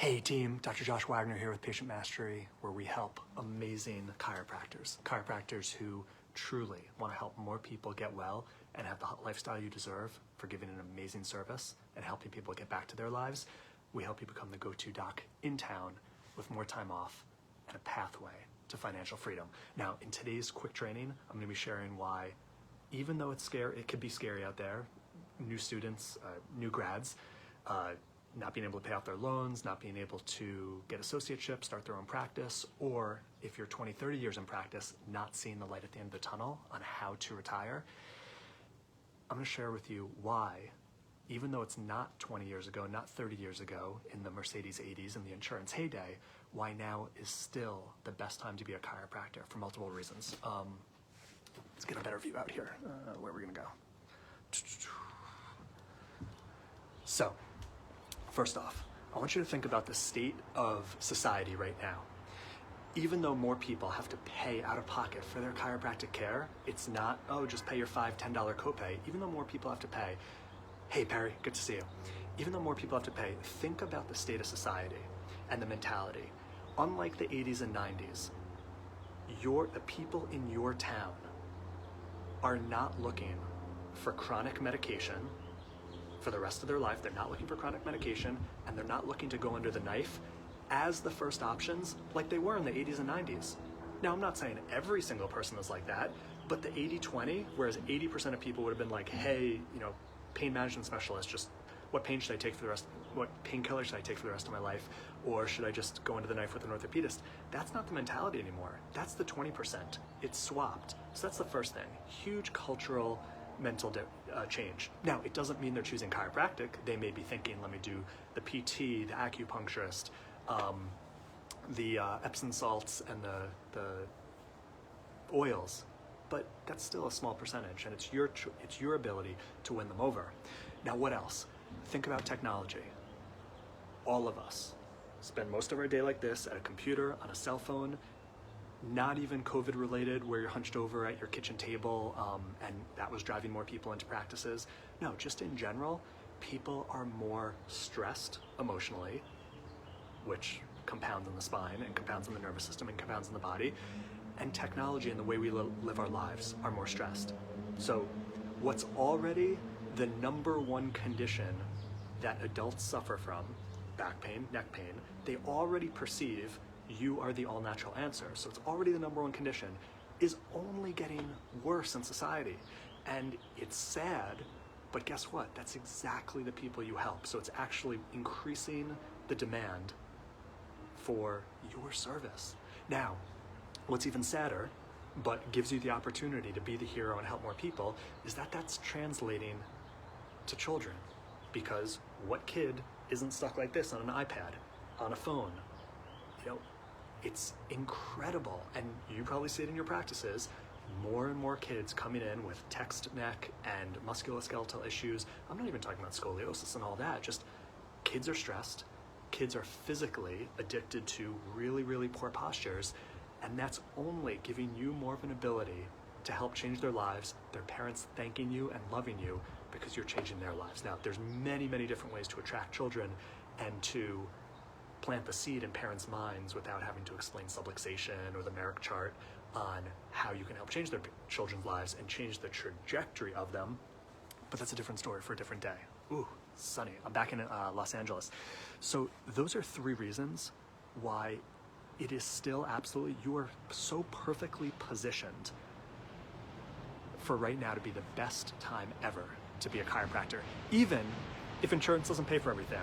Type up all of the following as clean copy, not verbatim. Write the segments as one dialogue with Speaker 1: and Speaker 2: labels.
Speaker 1: Hey team, Dr. Josh Wagner here with Patient Mastery, where we help amazing chiropractors who truly want to help more people get well and have the lifestyle you deserve for giving an amazing service and helping people get back to their lives. We help you become the go-to doc in town with more time off and a pathway to financial freedom. Now, in today's quick training, I'm going to be sharing why, even though it's scary, it could be scary out there, new students, new grads, not being able to pay off their loans, not being able to get associateships, start their own practice, or if you're 20, 30 years in practice, not seeing the light at the end of the tunnel on how to retire. I'm going to share with you why, even though it's not 20 years ago, not 30 years ago in the Mercedes 80s and the insurance heyday, why now is still the best time to be a chiropractor for multiple reasons. Let's get a better view out here. Where are we going to go? So, first off, I want you to think about the state of society right now. Even though more people have to pay out of pocket for their chiropractic care, it's not, oh, just pay your $5, $10 copay. Even though more people have to pay, hey Perry, good to see you. Even though more people have to pay, think about the state of society and the mentality. Unlike the 80s and 90s, the people in your town are not looking for chronic medication for the rest of their life. They're not looking for chronic medication, and they're not looking to go under the knife as the first options like they were in the 80s and 90s. Now, I'm not saying every single person is like that, but the 80-20, whereas 80% of people would have been like, hey, pain management specialist, just what pain should I take for the rest, what painkiller should I take for the rest of my life, or should I just go under the knife with an orthopedist? That's not the mentality anymore. That's the 20%. It's swapped. So that's the first thing. Huge cultural mental change. Now, it doesn't mean they're choosing chiropractic. They may be thinking, let me do the PT, the acupuncturist, the Epsom salts, and the oils. But that's still a small percentage, and it's your ability to win them over. Now, what else? Think about technology. All of us spend most of our day like this at a computer, on a cell phone, not even COVID related where you're hunched over at your kitchen table and that was driving more people into practices. No, just in general, people are more stressed emotionally, which compounds in the spine and compounds in the nervous system and compounds in the body. And technology and the way we live our lives are more stressed. So what's already the number one condition that adults suffer from, back pain, neck pain, they already perceive you are the all-natural answer. So it's already the number one condition, is only getting worse in society. And it's sad, but guess what? That's exactly the people you help. So it's actually increasing the demand for your service. Now, what's even sadder, but gives you the opportunity to be the hero and help more people, is that that's translating to children. Because what kid isn't stuck like this on an iPad, on a phone? It's incredible, and you probably see it in your practices, more and more kids coming in with text neck and musculoskeletal issues. I'm not even talking about scoliosis and all that, just kids are stressed, kids are physically addicted to really, really poor postures, and that's only giving you more of an ability to help change their lives, their parents thanking you and loving you because you're changing their lives. Now, there's many, many different ways to attract children and to plant the seed in parents' minds without having to explain subluxation or the Merrick chart on how you can help change their children's lives and change the trajectory of them. But that's a different story for a different day. Ooh, sunny. I'm back in Los Angeles. So those are three reasons why it is still absolutely, you are so perfectly positioned for right now to be the best time ever to be a chiropractor, even if insurance doesn't pay for everything.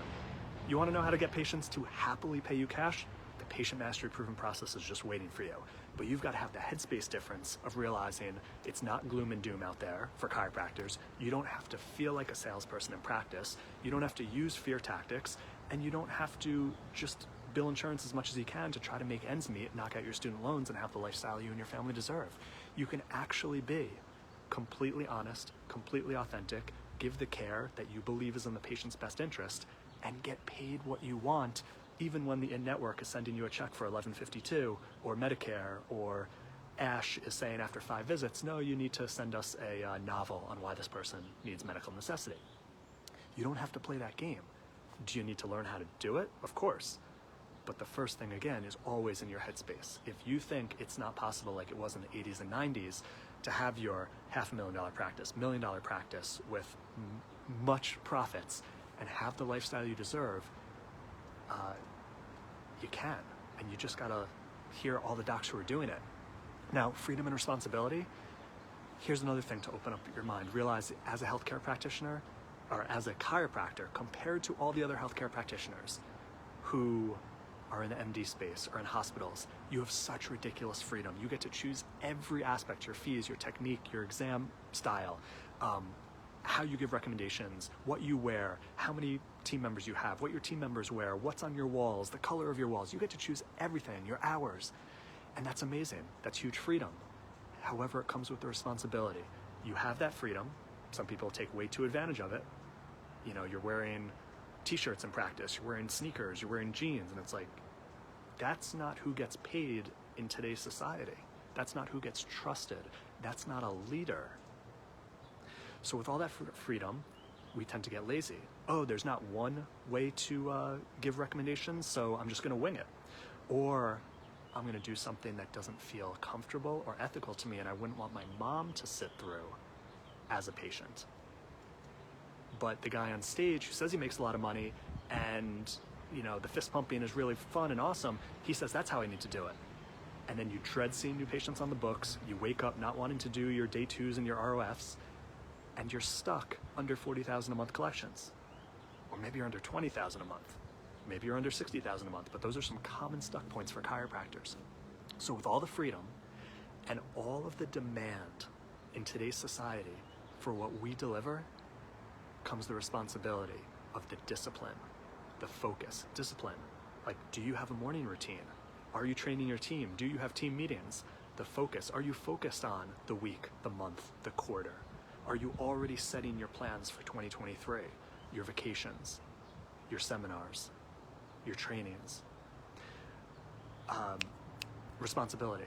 Speaker 1: You want to know how to get patients to happily pay you cash? The Patient Mastery Proven process is just waiting for you. But you've got to have the headspace difference of realizing it's not gloom and doom out there for chiropractors. You don't have to feel like a salesperson in practice. You don't have to use fear tactics, and you don't have to just bill insurance as much as you can to try to make ends meet, knock out your student loans, and have the lifestyle you and your family deserve. You can actually be completely honest, completely authentic, give the care that you believe is in the patient's best interest, and get paid what you want, even when the in-network is sending you a check for $11.52, or Medicare, or ASH is saying after 5 visits, no, you need to send us a novel on why this person needs medical necessity. You don't have to play that game. Do you need to learn how to do it? Of course. But the first thing, again, is always in your headspace. If you think it's not possible like it was in the 80s and 90s to have your $500,000 practice, $1 million practice with much profits and have the lifestyle you deserve, you can. And you just gotta hear all the docs who are doing it. Now, freedom and responsibility, here's another thing to open up your mind. Realize as a healthcare practitioner, or as a chiropractor, compared to all the other healthcare practitioners who are in the MD space or in hospitals, you have such ridiculous freedom. You get to choose every aspect, your fees, your technique, your exam style, how you give recommendations, what you wear, how many team members you have, what your team members wear, what's on your walls, the color of your walls. You get to choose everything, your hours. And that's amazing. That's huge freedom. However, it comes with the responsibility. You have that freedom. Some people take way too advantage of it. You know, you're wearing t-shirts in practice, you're wearing sneakers, you're wearing jeans, and it's like, that's not who gets paid in today's society. That's not who gets trusted. That's not a leader. So with all that freedom, we tend to get lazy. Oh, there's not one way to give recommendations, so I'm just gonna wing it. Or I'm gonna do something that doesn't feel comfortable or ethical to me, and I wouldn't want my mom to sit through as a patient. But the guy on stage who says he makes a lot of money and, you know, the fist pumping is really fun and awesome, he says that's how I need to do it. And then you dread seeing new patients on the books, you wake up not wanting to do your day 2s and your ROFs, and you're stuck under 40,000 a month collections. Or maybe you're under 20,000 a month. Maybe you're under 60,000 a month, but those are some common stuck points for chiropractors. So with all the freedom and all of the demand in today's society for what we deliver, comes the responsibility of the discipline, the focus, discipline. Like, do you have a morning routine? Are you training your team? Do you have team meetings? The focus, are you focused on the week, the month, the quarter? Are you already setting your plans for 2023? Your vacations, your seminars, your trainings? Responsibility.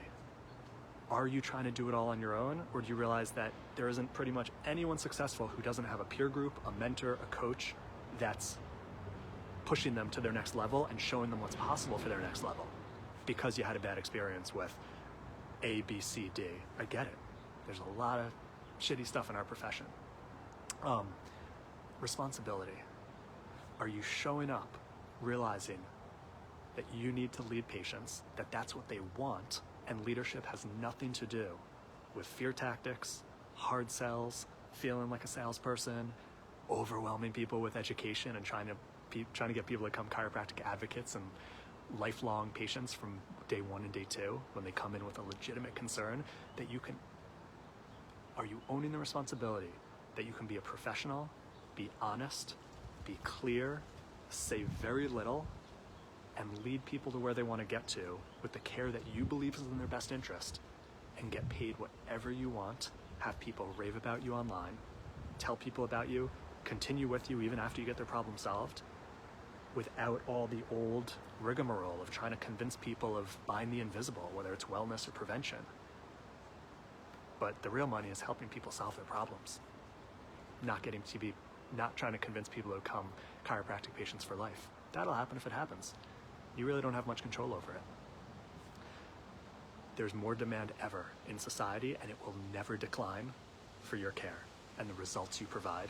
Speaker 1: Are you trying to do it all on your own, or do you realize that there isn't pretty much anyone successful who doesn't have a peer group, a mentor, a coach that's pushing them to their next level and showing them what's possible for their next level because you had a bad experience with A, B, C, D? I get it. There's a lot of shitty stuff in our profession. Responsibility. Are you showing up realizing that you need to lead patients, that that's what they want, and leadership has nothing to do with fear tactics, hard sells, feeling like a salesperson, overwhelming people with education and trying to get people to become chiropractic advocates and lifelong patients from day 1 and day 2 when they come in with a legitimate concern, that you can, are you owning the responsibility that you can be a professional, be honest, be clear, say very little, and lead people to where they want to get to with the care that you believe is in their best interest, and get paid whatever you want, have people rave about you online, tell people about you, continue with you even after you get their problem solved, without all the old rigmarole of trying to convince people of buying the invisible, whether it's wellness or prevention. But the real money is helping people solve their problems, not trying to convince people to become chiropractic patients for life. That'll happen if it happens. You really don't have much control over it. There's more demand ever in society, and it will never decline for your care and the results you provide.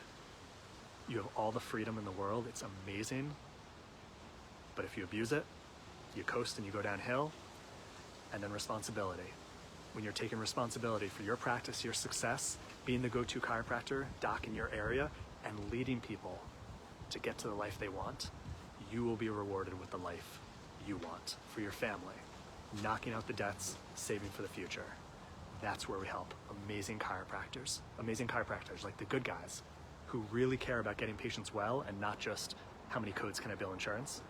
Speaker 1: You have all the freedom in the world. It's amazing. But if you abuse it, you coast and you go downhill. And then responsibility. When you're taking responsibility for your practice, your success, being the go-to chiropractor, doc in your area, and leading people to get to the life they want, you will be rewarded with the life you want for your family, knocking out the debts, saving for the future. That's where we help amazing chiropractors like the good guys who really care about getting patients well and not just how many codes can I bill insurance.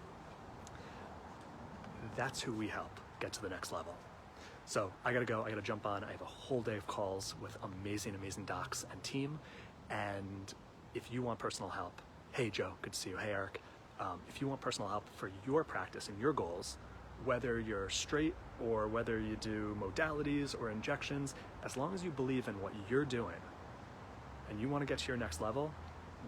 Speaker 1: That's who we help get to the next level. So I gotta go, I gotta jump on. I have a whole day of calls with amazing docs and team. And if you want personal help, hey Joe, good to see you. Hey Eric. If you want personal help for your practice and your goals, whether you're straight or whether you do modalities or injections, as long as you believe in what you're doing and you want to get to your next level,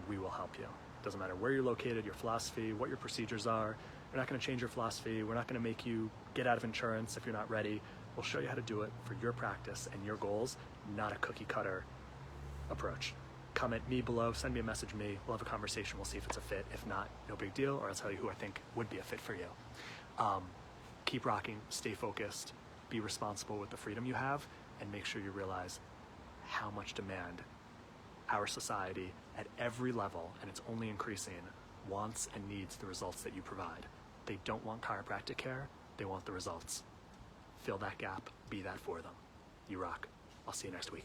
Speaker 1: we will help you. Doesn't matter where you're located, your philosophy, what your procedures are. We're not going to change your philosophy. We're not going to make you get out of insurance if you're not ready. We'll show you how to do it for your practice and your goals, not a cookie cutter approach. Comment me below, send me a message me, we'll have a conversation, we'll see if it's a fit. If not, no big deal, or I'll tell you who I think would be a fit for you. Keep rocking, stay focused, be responsible with the freedom you have, and make sure you realize how much demand our society at every level, and it's only increasing, wants and needs the results that you provide. They don't want chiropractic care, they want the results. Fill that gap, be that for them. You rock. I'll see you next week.